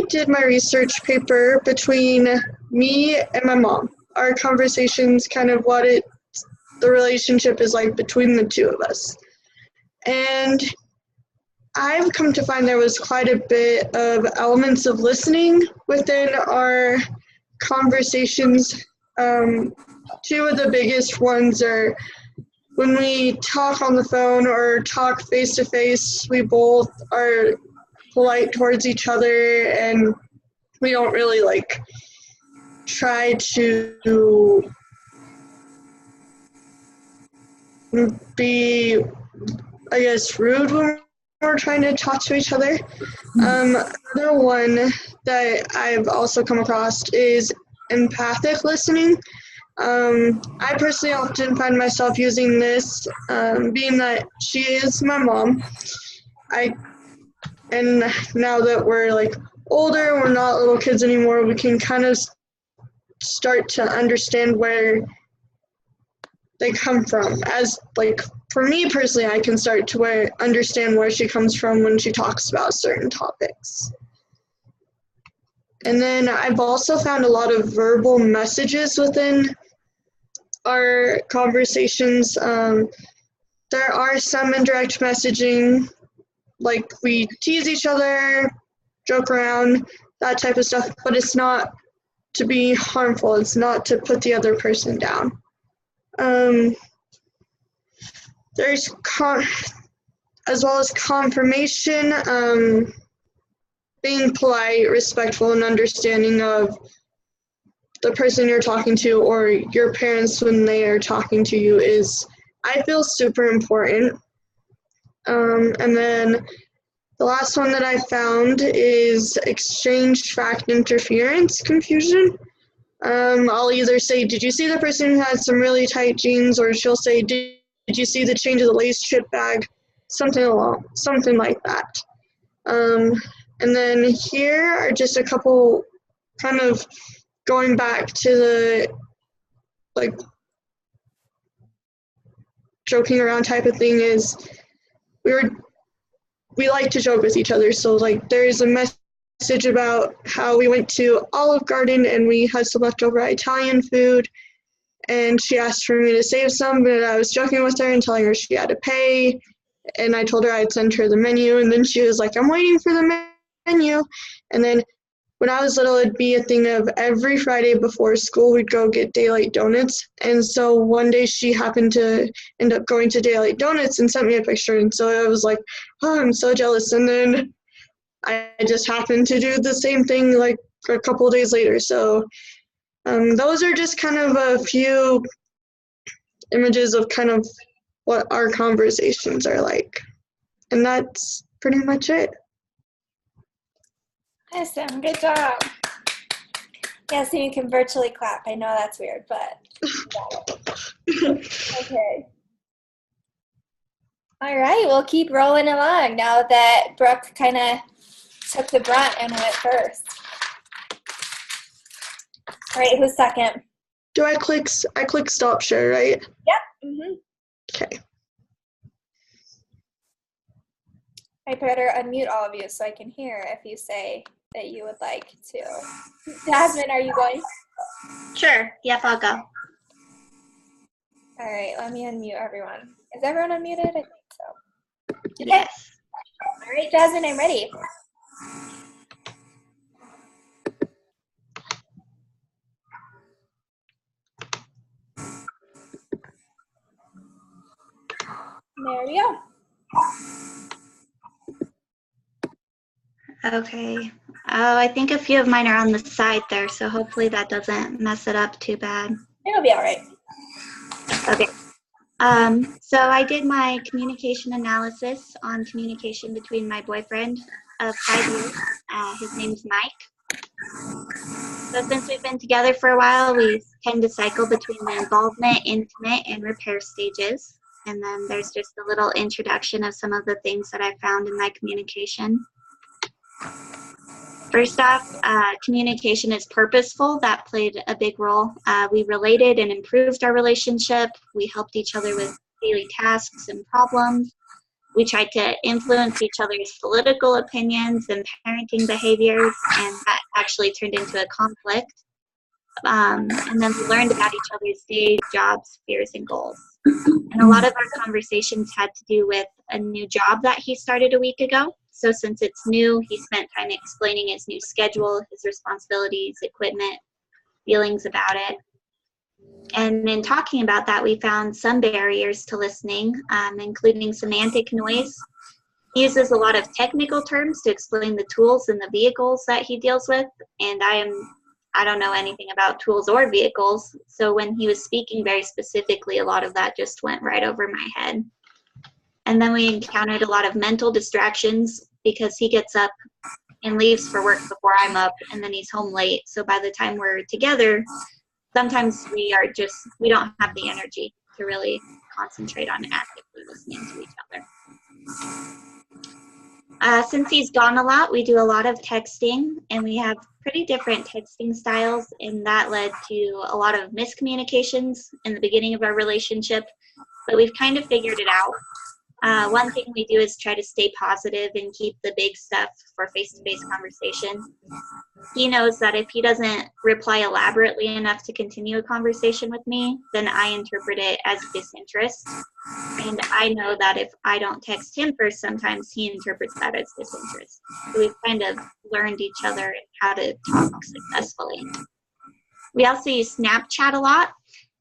did my research paper between me and my mom. Our conversations, kind of what the relationship is like between the two of us. And I've come to find there was quite a bit of elements of listening within our conversations. Two of the biggest ones are when we talk on the phone or talk face to face, we both are polite towards each other and we don't really like try to be, I guess, rude when we're trying to talk to each other. Another one that I've also come across is empathic listening. I personally often find myself using this, being that she is my mom. And now that we're like older, we're not little kids anymore, we can kind of start to understand where they come from. As like for me personally, I can start to understand where she comes from when she talks about certain topics. And then I've also found a lot of verbal messages within our conversations. There are some indirect messaging, like we tease each other, joke around, that type of stuff, but it's not to be harmful. It's not to put the other person down. There's as well as confirmation, being polite, respectful, and understanding of the person you're talking to or your parents when they are talking to you is, I feel, super important. And then the last one that I found is exchange fact interference confusion. I'll either say, did you see the person who had some really tight jeans? Or she'll say, did you see the change of the lace chip bag? Something like that. And then here are just a couple kind of going back to the like joking around type of thing is we like to joke with each other. So like there's a message about how we went to Olive Garden and we had some leftover Italian food and she asked for me to save some, but I was joking with her and telling her she had to pay, and I told her I'd send her the menu, and then she was like, I'm waiting for the menu. And then when I was little, it'd be a thing of every Friday before school, we'd go get Daylight Donuts. And so one day she happened to end up going to Daylight Donuts and sent me a picture. And so I was like, oh, I'm so jealous. And then I just happened to do the same thing like a couple of days later. So those are just kind of a few images of kind of what our conversations are like. And that's pretty much it. Awesome, good job. Yeah, so you can virtually clap. I know that's weird, but okay. All right, we'll keep rolling along now that Brooke kind of took the brunt and went first. All right, who's second? Do I click stop share, right? Yep. Mm-hmm. Okay. I better unmute all of you so I can hear if you say that you would like to. Jasmine, are you going? Sure. Yep, I'll go. All right, let me unmute everyone. Is everyone unmuted? I think so. Okay. Yes. All right, Jasmine, I'm ready. There we go. Okay. Oh, I think a few of mine are on the side there, so hopefully that doesn't mess it up too bad. It'll be all right. Okay. So I did my communication analysis on communication between my boyfriend of 5 years. His name's Mike. So since we've been together for a while, we tend to cycle between the involvement, intimate, and repair stages. And then there's just a little introduction of some of the things that I found in my communication. First off, communication is purposeful. That played a big role. We related and improved our relationship. We helped each other with daily tasks and problems. We tried to influence each other's political opinions and parenting behaviors, and that actually turned into a conflict. And then we learned about each other's day jobs, fears, and goals. And a lot of our conversations had to do with a new job that he started a week ago. So since it's new, he spent time explaining his new schedule, his responsibilities, equipment, feelings about it. And in talking about that, we found some barriers to listening, including semantic noise. He uses a lot of technical terms to explain the tools and the vehicles that he deals with, and I don't know anything about tools or vehicles, so when he was speaking very specifically, a lot of that just went right over my head. And then we encountered a lot of mental distractions because he gets up and leaves for work before I'm up, and then he's home late. So by the time we're together, sometimes we don't have the energy to really concentrate on actively listening to each other. Since he's gone a lot, we do a lot of texting, and we have pretty different texting styles, and that led to a lot of miscommunications in the beginning of our relationship, but we've kind of figured it out. One thing we do is try to stay positive and keep the big stuff for face-to-face conversation. He knows that if he doesn't reply elaborately enough to continue a conversation with me, then I interpret it as disinterest. And I know that if I don't text him first, sometimes he interprets that as disinterest. So we've kind of learned each other how to talk successfully. We also use Snapchat a lot.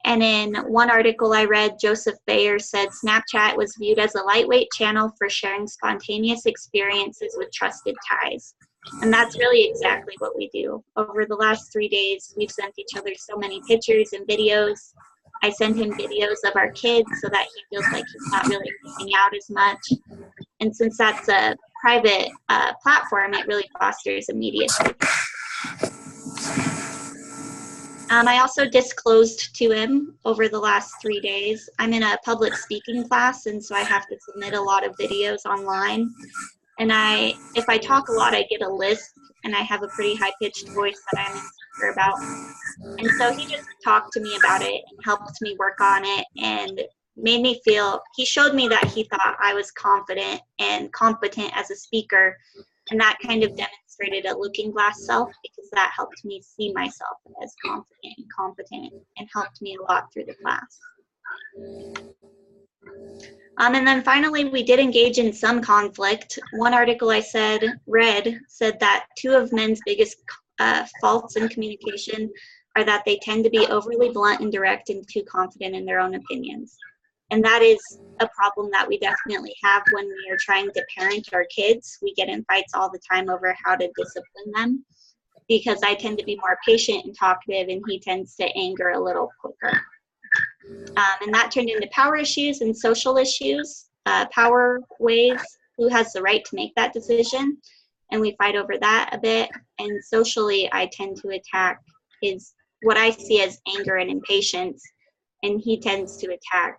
And in one article I read, Joseph Bayer said Snapchat was viewed as a lightweight channel for sharing spontaneous experiences with trusted ties. And that's really exactly what we do. Over the last 3 days, we've sent each other so many pictures and videos. I send him videos of our kids so that he feels like he's not really missing out as much. And since that's a private platform, it really fosters immediacy. I also disclosed to him over the last 3 days. I'm in a public speaking class, and so I have to submit a lot of videos online. And if I talk a lot, I get a lisp, and I have a pretty high-pitched voice that I'm insecure about. And so he just talked to me about it and helped me work on it and made me feel, he showed me that he thought I was confident and competent as a speaker. And that kind of demonstrated a looking glass self because that helped me see myself as confident and competent and helped me a lot through the class. And then finally, we did engage in some conflict. One article I read said that 2 of men's biggest faults in communication are that they tend to be overly blunt and direct and too confident in their own opinions. And that is a problem that we definitely have when we are trying to parent our kids. We get in fights all the time over how to discipline them because I tend to be more patient and talkative and he tends to anger a little quicker. And that turned into power issues and social issues. Power ways, who has the right to make that decision, and we fight over that a bit. And socially, I tend to attack what I see as anger and impatience, and he tends to attack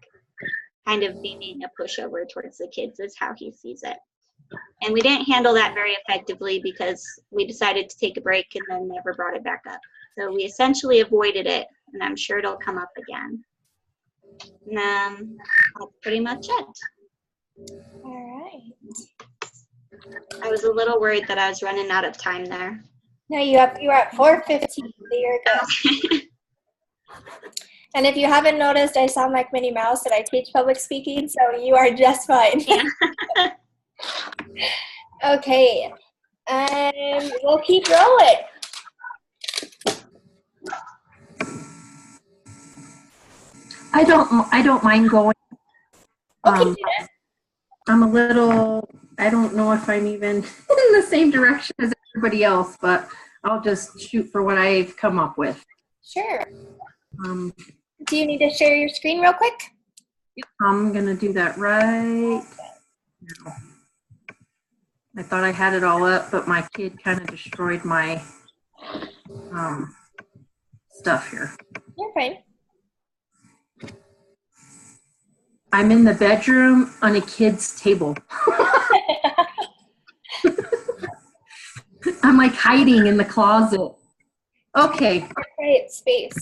kind of being a pushover towards the kids is how he sees it. And we didn't handle that very effectively because we decided to take a break and then never brought it back up. So we essentially avoided it, and I'm sure it'll come up again. And that's pretty much it. All right. I was a little worried that I was running out of time there. No, you were at 4:15, so you're good. And if you haven't noticed, I sound like Minnie Mouse and I teach public speaking, so you are just fine. Yeah. Okay, and we'll keep rolling. I don't mind going. Okay. I'm a little, I don't know if I'm even in the same direction as everybody else, but I'll just shoot for what I've come up with. Sure. Do you need to share your screen real quick? I'm going to do that right now. I thought I had it all up, but my kid kind of destroyed my stuff here. You're fine. I'm in the bedroom on a kid's table. I'm like hiding in the closet. Okay. Great space.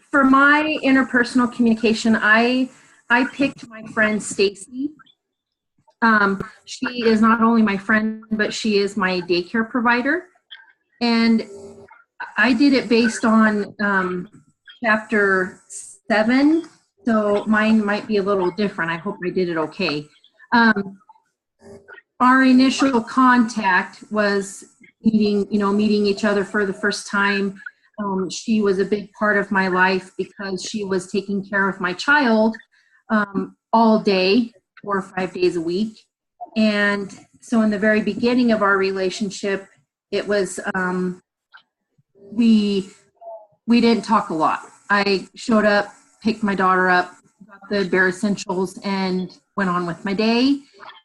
For my interpersonal communication, I I picked my friend Stacy. She is not only my friend, but she is my daycare provider. And I did it based on chapter 7, so mine might be a little different. I hope I did it okay. Our initial contact was meeting each other for the first time. She was a big part of my life because she was taking care of my child all day, 4 or 5 days a week. And so in the very beginning of our relationship, it was, we didn't talk a lot. I showed up, picked my daughter up, got the bare essentials, and went on with my day.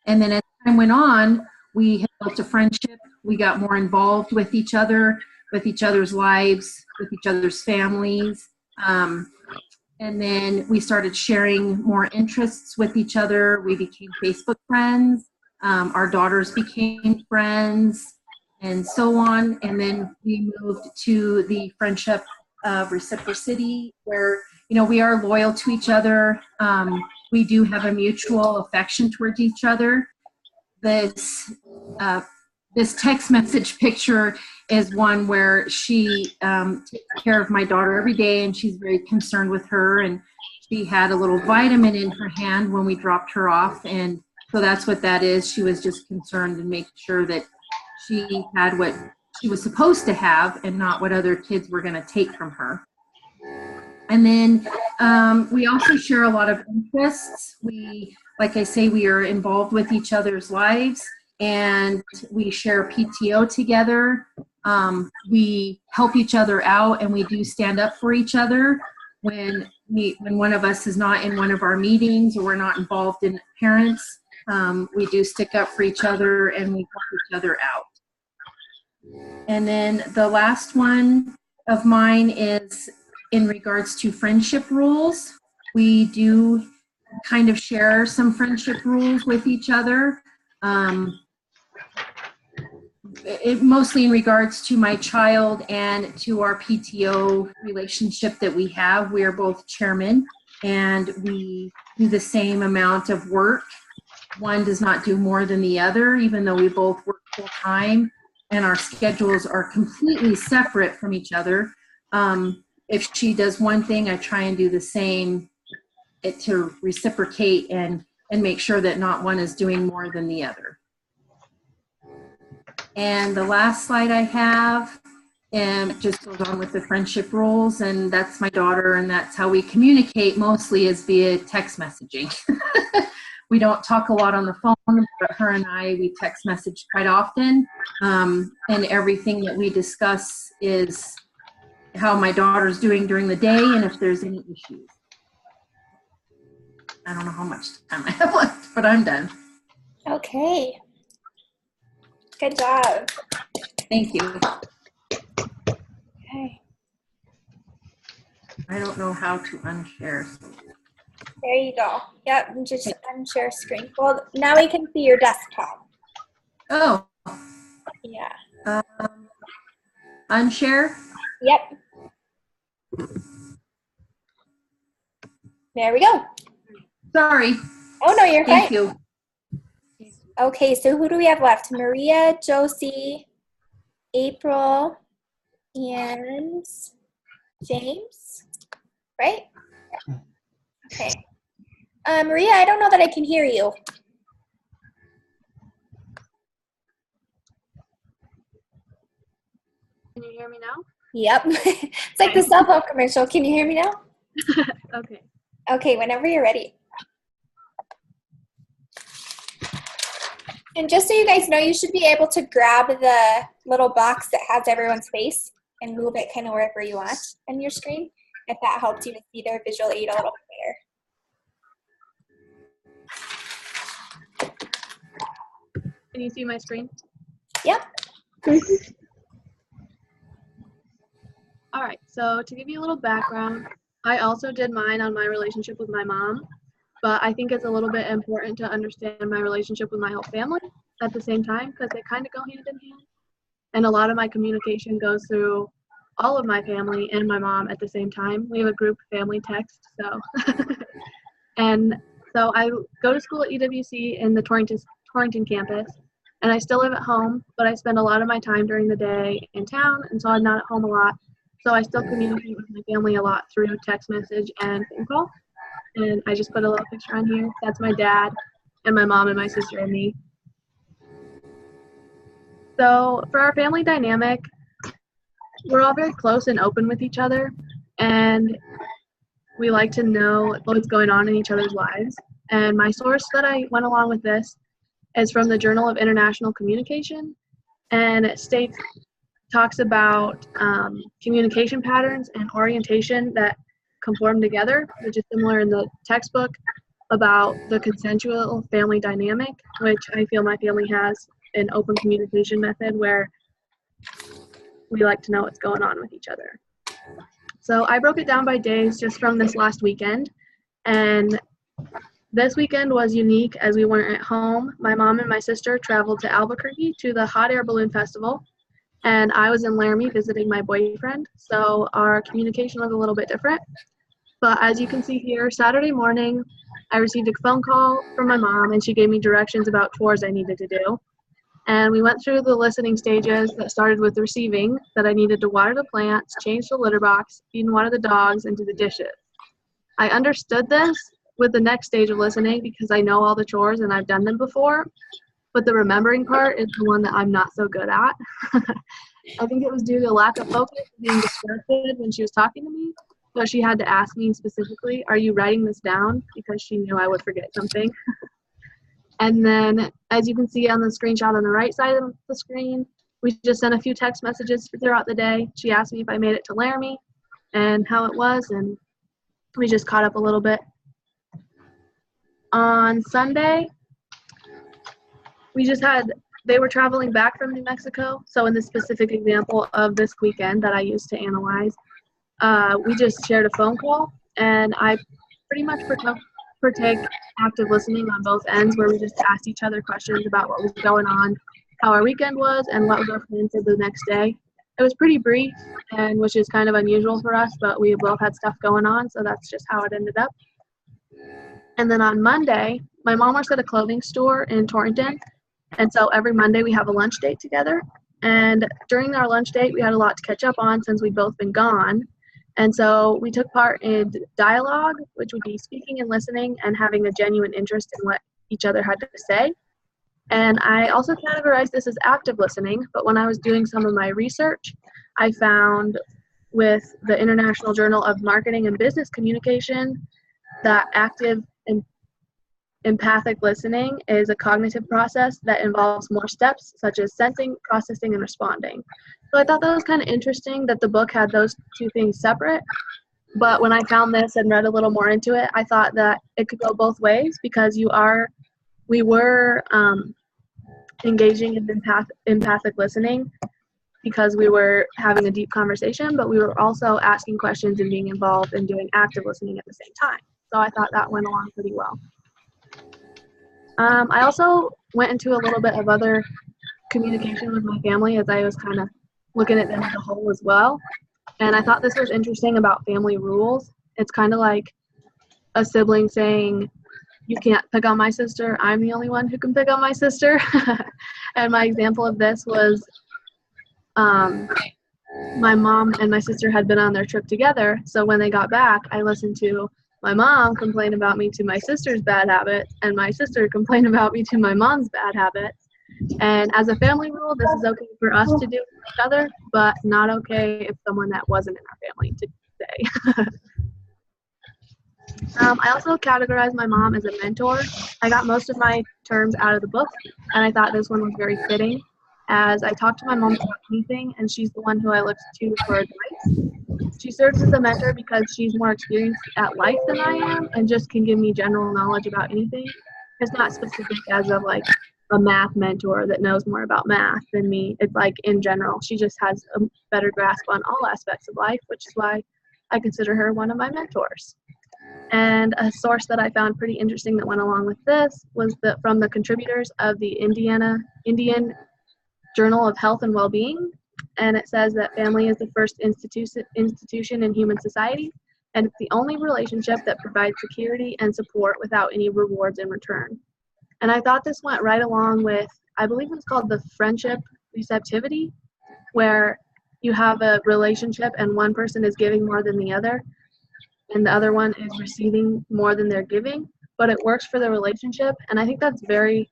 And then as time went on, we had built a friendship. We got more involved with each other, with each other's lives, with each other's families. And then we started sharing more interests with each other. We became Facebook friends. Our daughters became friends, and so on. And then we moved to the friendship of reciprocity, where we are loyal to each other. We do have a mutual affection towards each other. This text message picture is one where she takes care of my daughter every day, and she's very concerned with her. And she had a little vitamin in her hand when we dropped her off, and so that's what that is. She was just concerned and making sure that she had what she was supposed to have and not what other kids were going to take from her. And then we also share a lot of interests. Like I say, we are involved with each other's lives, and we share PTO together. We help each other out, and we do stand up for each other when one of us is not in one of our meetings or we're not involved in parents. We do stick up for each other, and we help each other out. And then the last one of mine is in regards to friendship rules. We do kind of share some friendship rules with each other. Mostly in regards to my child and to our PTO relationship that we have. We are both chairmen, and we do the same amount of work. One does not do more than the other, even though we both work full time, and our schedules are completely separate from each other. If she does one thing, I try and do the same to reciprocate and make sure that not one is doing more than the other. And the last slide I have just goes on with the friendship rules, and that's my daughter, and that's how we communicate mostly is via text messaging. We don't talk a lot on the phone, but her and we text message quite often, and everything that we discuss is how my daughter's doing during the day and if there's any issues. I don't know how much time I have left, but I'm done. Okay. Good job. Thank you. Okay. I don't know how to unshare. There you go. Yep, just unshare screen. Well, now we can see your desktop. Oh. Yeah. Unshare? Yep. There we go. Sorry. Oh, no, you're fine. Thank you. Okay, so who do we have left? Maria, Josie, April, and James, right? Okay. Maria, I don't know that I can hear you. Can you hear me now? Yep. It's like the cell phone commercial. Can you hear me now? Okay. Okay, whenever you're ready. And just so you guys know, you should be able to grab the little box that has everyone's face and move it kind of wherever you want on your screen, if that helps you to see their visual aid a little bit better. Can you see my screen? Yep. All right, so to give you a little background, I also did mine on my relationship with my mom, but I think it's a little bit important to understand my relationship with my whole family at the same time because they kind of go hand in hand. And a lot of my communication goes through all of my family and my mom at the same time. We have a group family text, so And so I go to school at EWC in the Torrington campus, and I still live at home, but I spend a lot of my time during the day in town, and so I'm not at home a lot. So I still communicate with my family a lot through text message and phone call. And I just put a little picture on here. That's my dad and my mom and my sister and me. So for our family dynamic, we're all very close and open with each other, and we like to know what's going on in each other's lives. And my source that I went along with this is from the Journal of International Communication, and it talks about communication patterns and orientation that conform together, which is similar in the textbook about the consensual family dynamic, which I feel my family has an open communication method where we like to know what's going on with each other. So I broke it down by days just from this last weekend, and this weekend was unique as we weren't at home. My mom and my sister traveled to Albuquerque to the Hot Air Balloon Festival, and I was in Laramie visiting my boyfriend, so our communication was a little bit different. But as you can see here, Saturday morning, I received a phone call from my mom, and she gave me directions about chores I needed to do. And we went through the listening stages that started with receiving, that I needed to water the plants, change the litter box, feed and water the dogs, and do the dishes. I understood this with the next stage of listening because I know all the chores and I've done them before, but the remembering part is the one that I'm not so good at. I think it was due to lack of focus, being distracted when she was talking to me, but she had to ask me specifically, "Are you writing this down?" because she knew I would forget something. And then, as you can see on the screenshot on the right side of the screen, we just sent a few text messages throughout the day. She asked me if I made it to Laramie and how it was, and we just caught up a little bit. On Sunday, they were traveling back from New Mexico. So in the specific example of this weekend that I used to analyze, we just shared a phone call, and I pretty much partake active listening on both ends, where we just asked each other questions about what was going on, how our weekend was, and what was our plan for the next day. It was pretty brief, and which is kind of unusual for us, but we both had stuff going on, so that's just how it ended up. And then on Monday, my mom works at a clothing store in Torrington, and so every Monday we have a lunch date together. And during our lunch date, we had a lot to catch up on since we'd both been gone. And so we took part in dialogue, which would be speaking and listening and having a genuine interest in what each other had to say. And I also categorized this as active listening, but when I was doing some of my research, I found with the International Journal of Marketing and Business Communication that active and empathic listening is a cognitive process that involves more steps, such as sensing, processing, and responding. So I thought that was kind of interesting that the book had those two things separate. But when I found this and read a little more into it, I thought that it could go both ways, because we were engaging in empathic listening because we were having a deep conversation, but we were also asking questions and being involved and doing active listening at the same time. So I thought that went along pretty well. I also went into a little bit of other communication with my family as I was kind of looking at them as a whole as well. And I thought this was interesting about family rules. It's kind of like a sibling saying, "You can't pick on my sister, I'm the only one who can pick on my sister." And my example of this was my mom and my sister had been on their trip together. So when they got back, I listened to my mom complain about me to my sister's bad habits, and my sister complain about me to my mom's bad habits. And as a family rule, this is okay for us to do with each other, but not okay if someone that wasn't in our family to say. I also categorized my mom as a mentor. I got most of my terms out of the book, and I thought this one was very fitting, as I talk to my mom about anything, and she's the one who I look to for advice. She serves as a mentor because she's more experienced at life than I am and just can give me general knowledge about anything. It's not specific as of like a math mentor that knows more about math than me. It's like in general, she just has a better grasp on all aspects of life, which is why I consider her one of my mentors. And a source that I found pretty interesting that went along with this was from the contributors of the Indian Journal of Health and Well-Being. And it says that family is the first institution in human society, and it's the only relationship that provides security and support without any rewards in return. And I thought this went right along with, I believe it's called the friendship receptivity, where you have a relationship and one person is giving more than the other, and the other one is receiving more than they're giving, but it works for the relationship. And I think that's very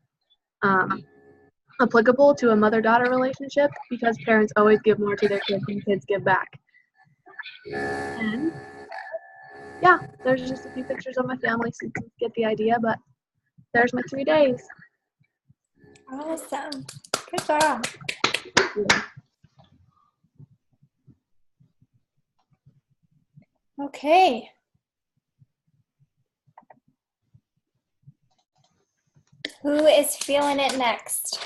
applicable to a mother-daughter relationship, because parents always give more to their kids than kids give back. And yeah, there's just a few pictures of my family so you can get the idea, but there's my 3 days. Awesome. Good job. Okay. Who is feeling it next?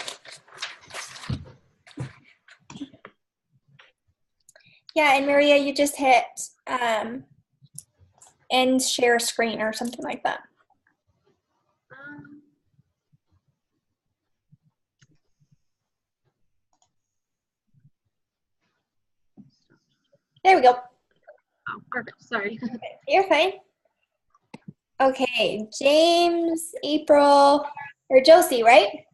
Yeah, and Maria, you just hit end share screen or something like that. There we go. Oh, perfect. Sorry. You're fine. Okay, James, April, or Josie, right?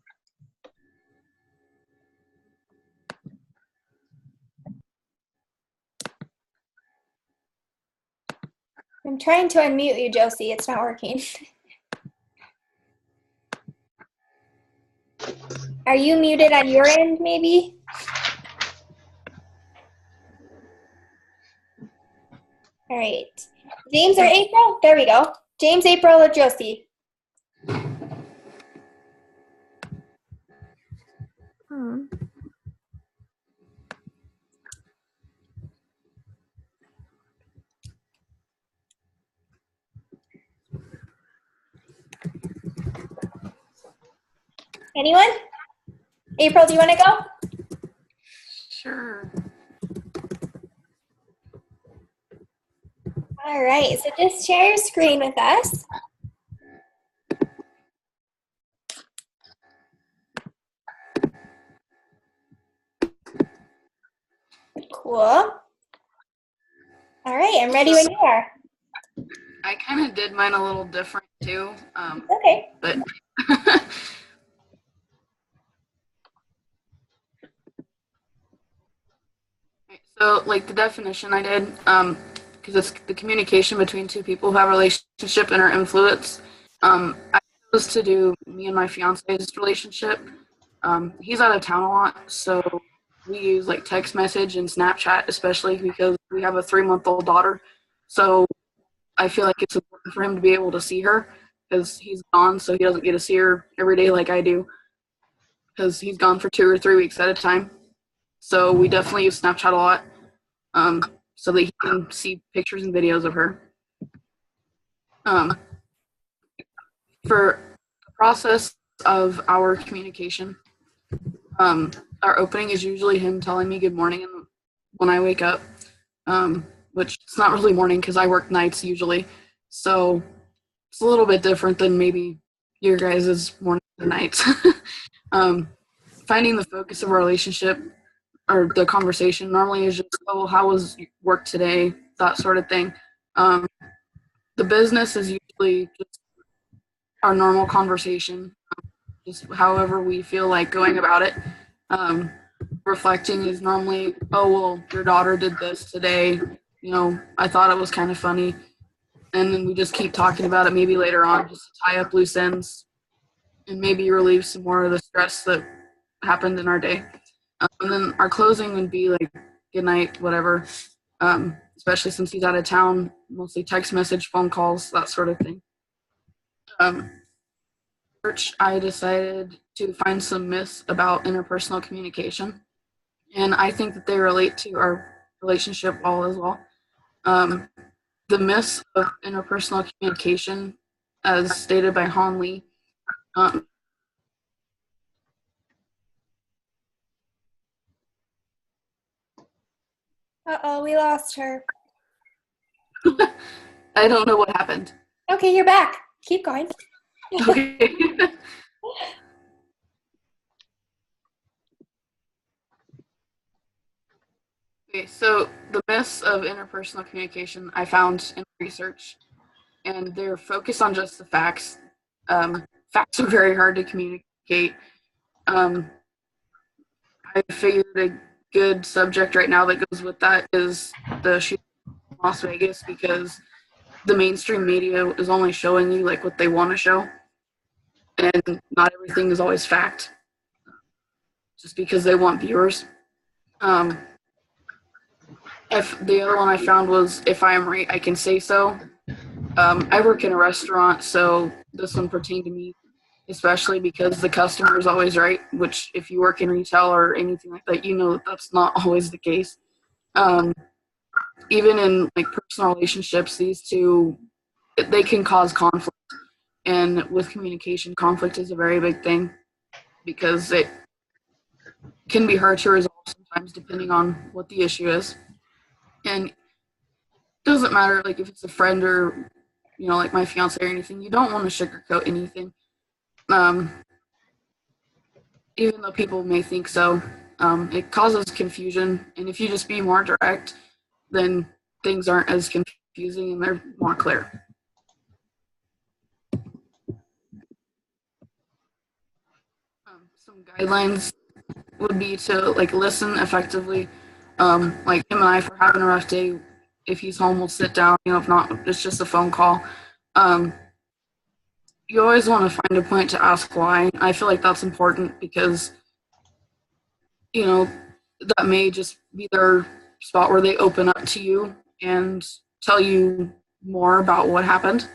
I'm trying to unmute you, Josie. It's not working. Are you muted on your end, maybe? All right. James or April? There we go. James, April, or Josie? Anyone? April, do you want to go? Sure. All right, so just share your screen with us. Cool. All right, I'm ready when you are. I kind of did mine a little different too. Okay. But so like the definition I did, because it's the communication between two people who have a relationship and are influenced. I chose to do me and my fiance's relationship. He's out of town a lot, so we use like text message and Snapchat, especially because we have a 3-month-old daughter. So I feel like it's important for him to be able to see her because he's gone, so he doesn't get to see her every day like I do because he's gone for 2 or 3 weeks at a time. So we definitely use Snapchat a lot so that he can see pictures and videos of her. For the process of our communication, our opening is usually him telling me good morning when I wake up, which it's not really morning because I work nights usually. So it's a little bit different than maybe your guys' morning and nights. Finding the focus of our relationship or the conversation normally is just, oh, how was work today? That sort of thing. The business is usually just our normal conversation, just however we feel like going about it. Reflecting is normally, oh, well, your daughter did this today. You know, I thought it was kind of funny. And then we just keep talking about it maybe later on just to tie up loose ends and maybe relieve some more of the stress that happened in our day. And then our closing would be like, good night, whatever, especially since he's out of town, mostly text message, phone calls, that sort of thing. Church, I decided to find some myths about interpersonal communication, and I think that they relate to our relationship all as well. The myths of interpersonal communication, as stated by Han Lee, Uh-oh, we lost her. I don't know what happened. Okay, you're back. Keep going. Okay. Okay, so the myths of interpersonal communication I found in research, and they're focused on just the facts. Facts are very hard to communicate. I figured a good subject right now that goes with that is the shooting in Las Vegas, because the mainstream media is only showing you like what they want to show, and not everything is always fact, just because they want viewers. If the other one I found was, if I am right, I can say so. I work in a restaurant, so this one pertained to me, especially because the customer is always right, which if you work in retail or anything like that, you know that that's not always the case. Even in like personal relationships, these two, they can cause conflict. And with communication, conflict is a very big thing because it can be hard to resolve sometimes depending on what the issue is. And it doesn't matter like if it's a friend or, you know, like my fiance or anything, you don't want to sugarcoat anything. Even though people may think so, it causes confusion. And if you just be more direct, then things aren't as confusing and they're more clear. Some guidelines would be to like listen effectively. Like him and I, if we're having a rough day, if he's home, we'll sit down. You know, if not, it's just a phone call. You always want to find a point to ask why. I feel like that's important because, you know, that may just be their spot where they open up to you and tell you more about what happened.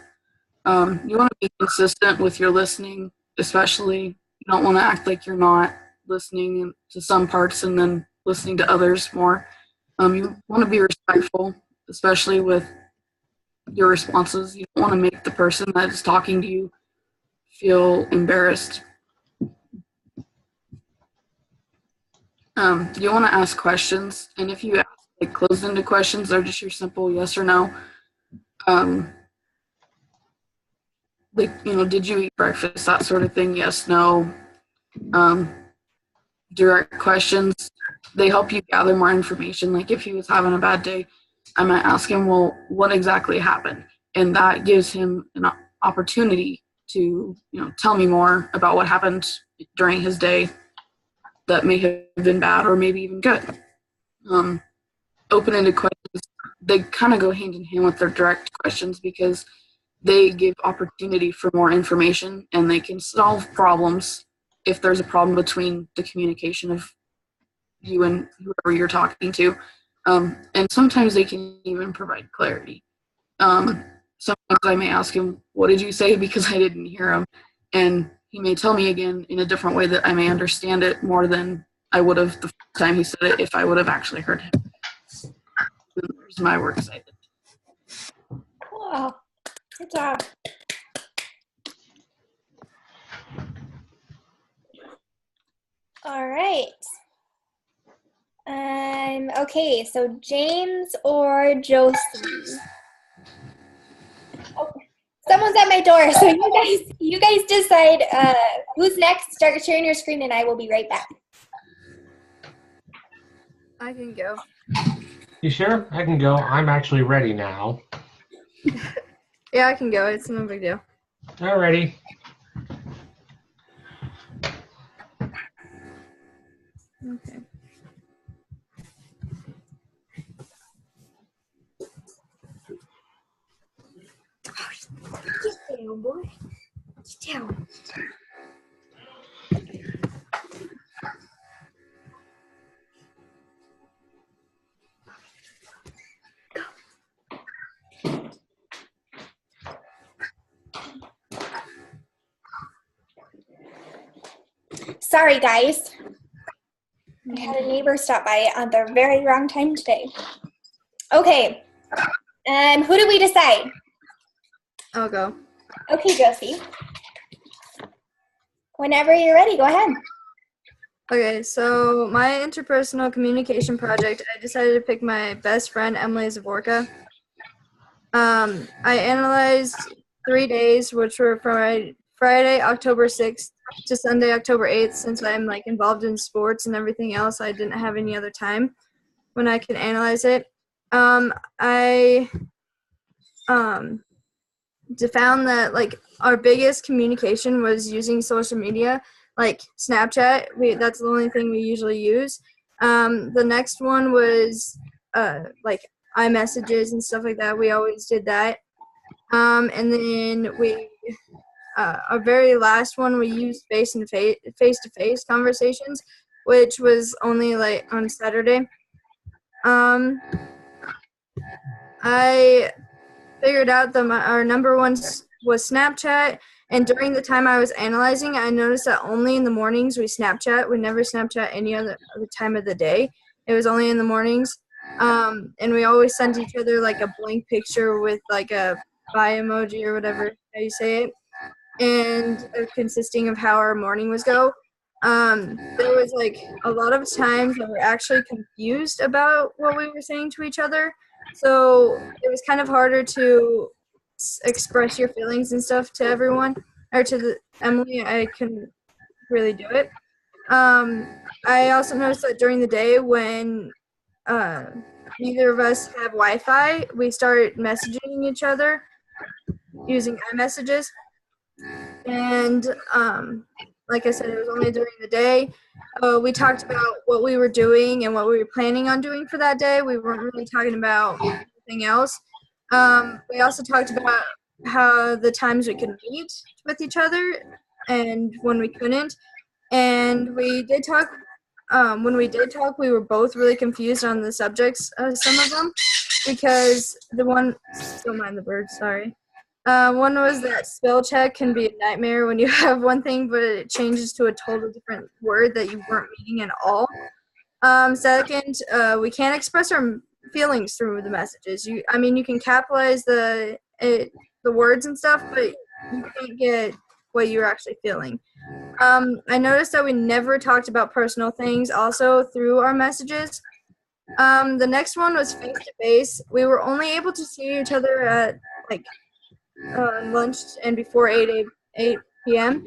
You want to be consistent with your listening, especially. You don't want to act like you're not listening to some parts and then listening to others more. You want to be respectful, especially with your responses. You don't want to make the person that is talking to you feel embarrassed. You want to ask questions, and if you ask like closed-ended questions, they're just your simple yes or no. Like, you know, did you eat breakfast? That sort of thing. Yes, no. Direct questions, they help you gather more information. Like if he was having a bad day, I might ask him, well, what exactly happened? And that gives him an opportunity to, you know, tell me more about what happened during his day that may have been bad or maybe even good. Open-ended questions, they kind of go hand in hand with their direct questions because they give opportunity for more information and they can solve problems if there's a problem between the communication of you and whoever you're talking to. And sometimes they can even provide clarity. Sometimes I may ask him, what did you say? Because I didn't hear him. And he may tell me again in a different way that I may understand it more than I would have the first time he said it if I would have actually heard him. There's my work cited. Wow. Good job. All right. Okay, so James or Josie? Oh, someone's at my door, so you guys decide who's next. Start sharing your screen, and I will be right back. I can go. You sure? I can go. I'm actually ready now. Yeah, I can go. It's no big deal. Alrighty. Okay. Get down, boy. Get down. Sorry, guys. I had a neighbor stop by at the very wrong time today. Okay. Who do we decide? I'll go. Okay, Josie. Whenever you're ready, go ahead. Okay, so my interpersonal communication project, I decided to pick my best friend, Emily Zavorka. I analyzed 3 days, which were from Friday, October 6th to Sunday, October 8th. Since I'm involved in sports and everything else, I didn't have any other time when I could analyze it. I found that like our biggest communication was using social media, like Snapchat. That's the only thing we usually use. The next one was like iMessages and stuff like that. We always did that. And then our very last one, we used face-to-face conversations, which was only like on Saturday. I figured out that our number one was Snapchat, and during the time I was analyzing, I noticed that only in the mornings we Snapchat. We never Snapchat any other time of the day. It was only in the mornings. And we always sent each other like a blank picture with like a bye emoji or whatever how you say it, and consisting of how our morning was go. There was like a lot of times that we're actually confused about what we were saying to each other, so it was kind of harder to express your feelings and stuff to everyone, or to Emily. I couldn't really do it. I also noticed that during the day when neither of us have Wi-Fi, we start messaging each other using iMessages. And like I said, it was only during the day. We talked about what we were doing and what we were planning on doing for that day. We weren't really talking about anything else. We also talked about how the times we could meet with each other and when we couldn't. And we did talk. When we did talk, we were both really confused on the subjects, some of them, because the one, don't mind the birds, sorry. One was that spell check can be a nightmare when you have one thing, but it changes to a totally different word that you weren't meaning at all. Second, we can't express our feelings through the messages. You can capitalize the words and stuff, but you can't get what you're actually feeling. I noticed that we never talked about personal things also through our messages. The next one was face to face. We were only able to see each other at like lunch and before 8 p.m.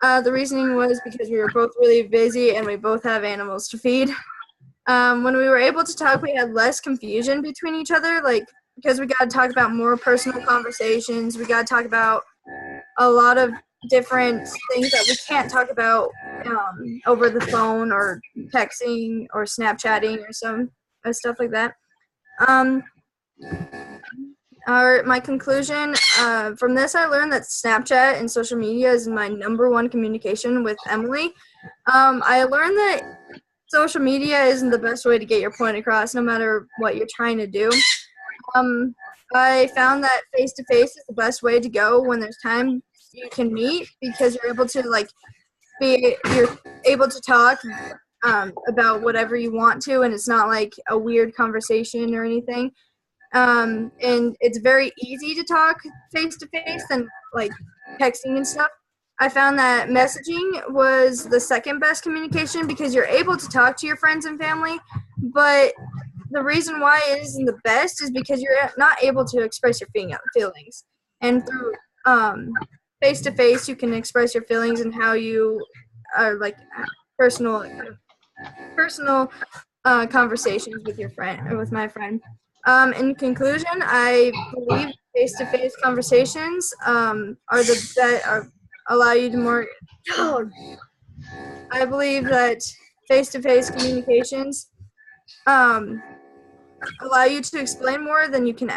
The reasoning was because we were both really busy and we both have animals to feed. When we were able to talk, we had less confusion between each other, like because we got to talk about more personal conversations. We got to talk about a lot of different things that we can't talk about over the phone or texting or Snapchatting or some stuff like that. My conclusion from this, I learned that Snapchat and social media is my number one communication with Emily. I learned that social media isn't the best way to get your point across, no matter what you're trying to do. I found that face-to-face is the best way to go when there's time you can meet, because you're able to you're able to talk about whatever you want to, and it's not like a weird conversation or anything. And it's very easy to talk face to face and like texting and stuff. I found that messaging was the second best communication because you're able to talk to your friends and family, but the reason why it isn't the best is because you're not able to express your feelings. And through face to face, you can express your feelings and how you are like personal conversations with your friend or with my friend. In conclusion, I believe face-to-face conversations allow you to more. I believe that face-to-face communications allow you to explain more than you can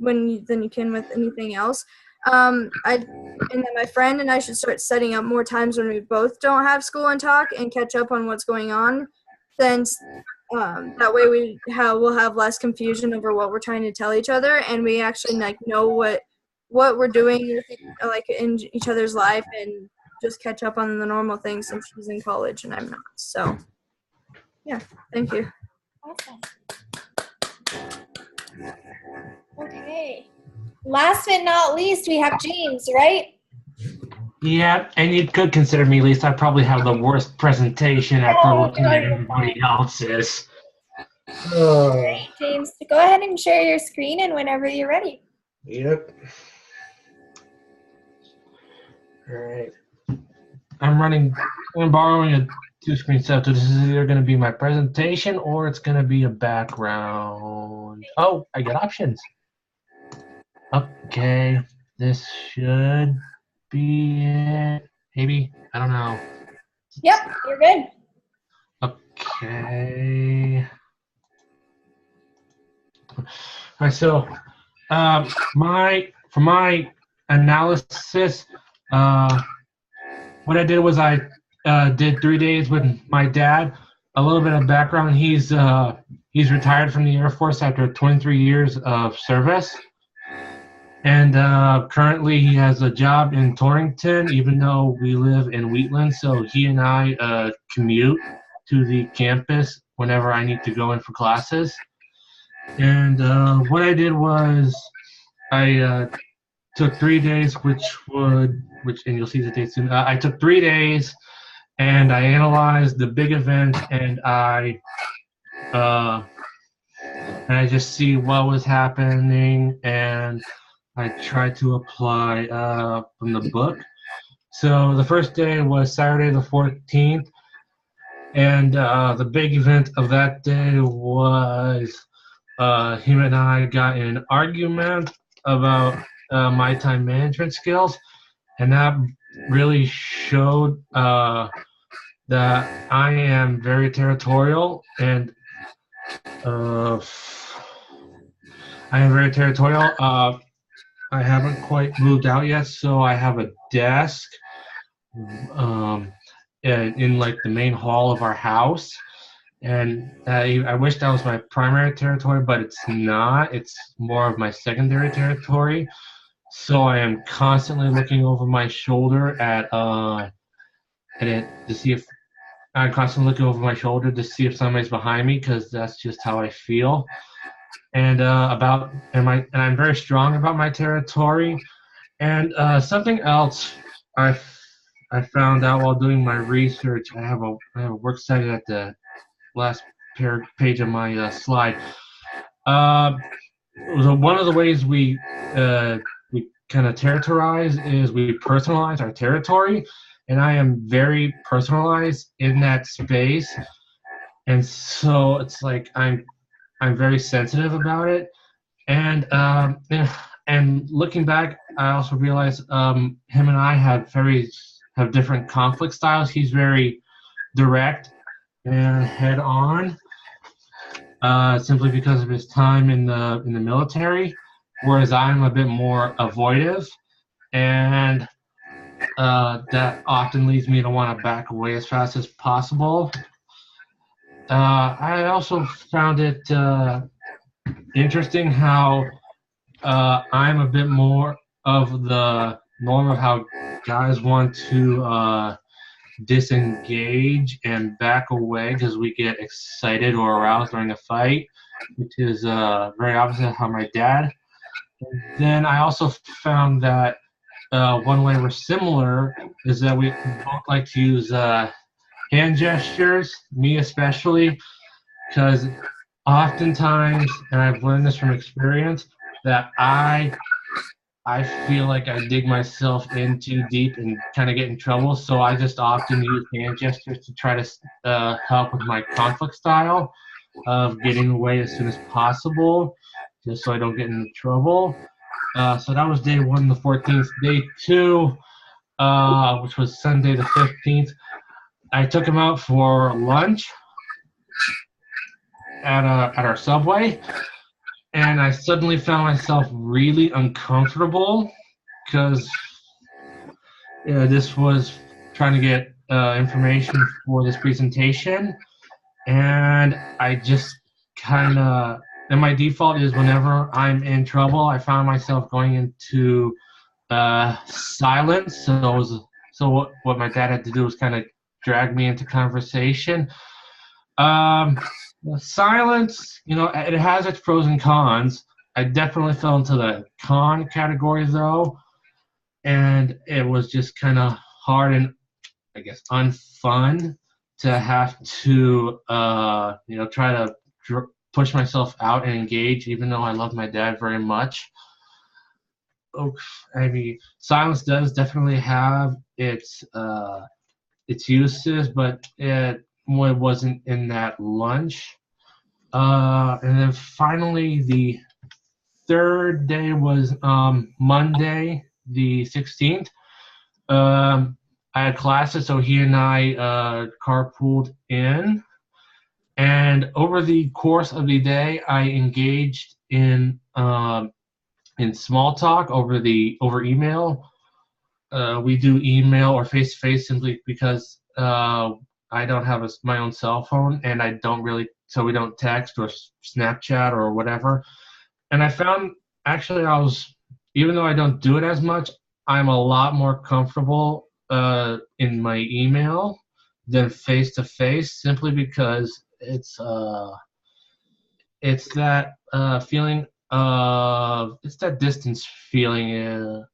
than you can with anything else. And then my friend and I should start setting up more times when we both don't have school and talk and catch up on what's going on. Since that way we'll have less confusion over what we're trying to tell each other, and we actually know what we're doing in each other's life, and just catch up on the normal things since she's in college and I'm not. So yeah, thank you. Awesome. Okay. Last but not least, we have James, right? Yeah, and you could consider me least. I probably have the worst presentation after looking at everybody else's. Great, James. Go ahead and share your screen, and whenever you're ready. Yep. All right. I'm borrowing a two screen setup. So this is either going to be my presentation or it's going to be a background. Oh, I get options. Okay, this should be it. Maybe, I don't know. Yep, you're good. Okay. All right, so for my analysis, what I did was I did 3 days with my dad. A little bit of background: he's retired from the Air Force after 23 years of service, and currently he has a job in Torrington, even though we live in Wheatland. So he and I commute to the campus whenever I need to go in for classes. And what I did was I took 3 days, and you'll see the date soon. I took 3 days, and I analyzed the big event, and I just see what was happening, and I tried to apply from the book. So the first day was Saturday the 14th, and the big event of that day was him and I got in an argument about my time management skills, and that really showed that I am very territorial, and I am very territorial. I haven't quite moved out yet, so I have a desk in like the main hall of our house. And I wish that was my primary territory, but it's not. It's more of my secondary territory. So I am constantly looking over my shoulder at it to see if I'm constantly looking over my shoulder to see if somebody's behind me, because that's just how I feel. And I'm very strong about my territory. And something else I found out while doing my research. I have a works cited at the last page of my slide. One of the ways we kind of territorize is we personalize our territory, and I am very personalized in that space, and so it's like I'm very sensitive about it. And and looking back, I also realized him and I have different conflict styles. He's very direct and head on, simply because of his time in the military, whereas I'm a bit more avoidant, and that often leads me to want to back away as fast as possible. I also found it interesting how I'm a bit more of the norm of how guys want to disengage and back away because we get excited or aroused during a fight, which is very opposite of how my dad. Then I also found that one way we're similar is that we both like to use hand gestures, me especially, because oftentimes, and I've learned this from experience, that I feel like I dig myself in too deep and kind of get in trouble, so I just often use hand gestures to try to help with my conflict style of getting away as soon as possible, just so I don't get into trouble. So that was day 1, the 14th. Day 2, which was Sunday the 15th, I took him out for lunch at our Subway, and I suddenly found myself really uncomfortable because this was trying to get information for this presentation, and I just kind of, and my default is whenever I'm in trouble, I found myself going into silence. So what my dad had to do was kind of drag me into conversation. Silence, it has its pros and cons. I definitely fell into the con category though, and it was just kind of hard and I guess unfun to have to try to push myself out and engage, even though I love my dad very much. I mean, silence does definitely have its its uses, but it wasn't in that lunch. And then finally, the third day was Monday, the 16th. I had classes, so he and I carpooled in. And over the course of the day, I engaged in small talk over email. We do email or face to face simply because I don't have my own cell phone, and I don't really, so we don't text or Snapchat or whatever. And I found actually even though I don't do it as much, I'm a lot more comfortable in my email than face to face, simply because it's that feeling of, it's that distance feeling.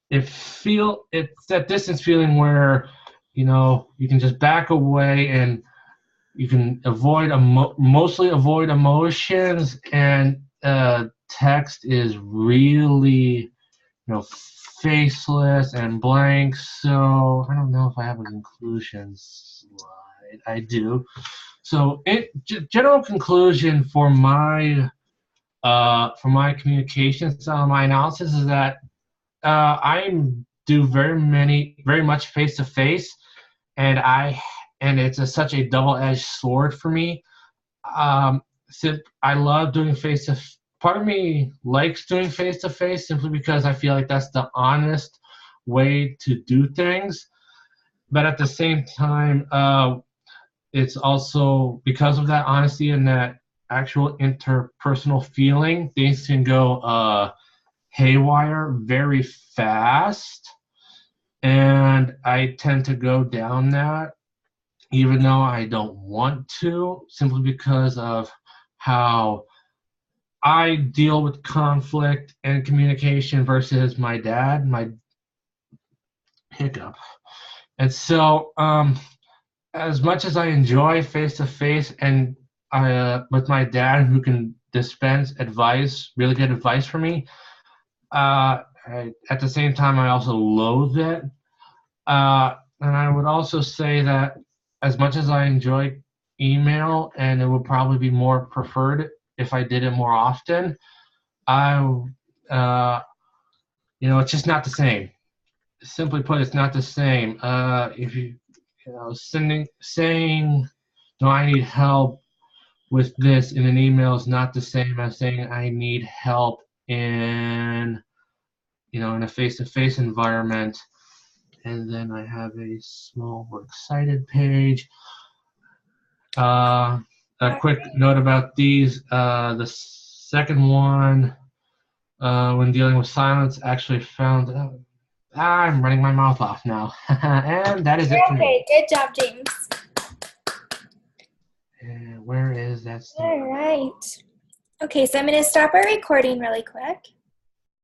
It's that distance feeling where you can just back away and you can mostly avoid emotions, and text is really faceless and blank. So I don't know if I have a conclusion slide. I do. So general conclusion for my communication style, my analysis is that I do very much face to face, and it's such a double-edged sword for me. I love doing face to. Part of me likes doing face to face simply because I feel like that's the honest way to do things. But at the same time, it's also because of that honesty and that actual interpersonal feeling, things can go haywire very fast, and I tend to go down that even though I don't want to, simply because of how I deal with conflict and communication versus my dad, my hiccup. And so as much as I enjoy face-to-face and with my dad, who can dispense advice, really good advice for me, at the same time, I also loathe it. And I would also say that as much as I enjoy email, and it would probably be more preferred if I did it more often, it's just not the same. Simply put, it's not the same. If saying, no, I need help with this in an email is not the same as saying I need help in a face-to-face environment. And then I have a small works cited page. A quick note about these. The second one, when dealing with silence, actually found. I'm running my mouth off now. And that is it for me. Okay, good job, James. And where is that? All right. Okay, so I'm going to stop our recording really quick.